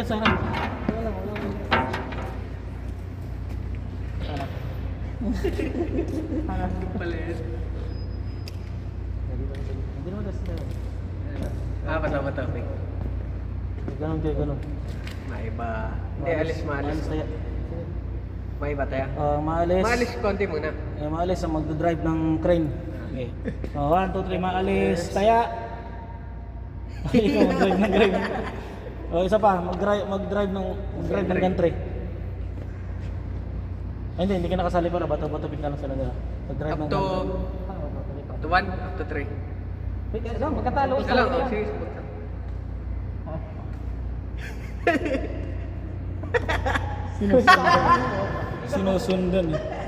Sana. Palit. Hindi naman kasi na. Kasama topic. Ganon kayo, ganon. Maiba. Hindi, alis maalis. Tayo. Maiba tayo. Maalis. Maalis konti muna. Maalis ang magdadrive ng crane. Okay. 1, 2, 3, maalis. Taya. Ikaw mag-drive ng crane. Isa pa, mag-drive ng gantry. Ay, hindi ka nakasali pala. Bato-bato bigla lang sila nila. Mag-drive ng Up to 1, up to 3. Wait, lang, magkatalo. Isa lang, sige. Sinusundan eh.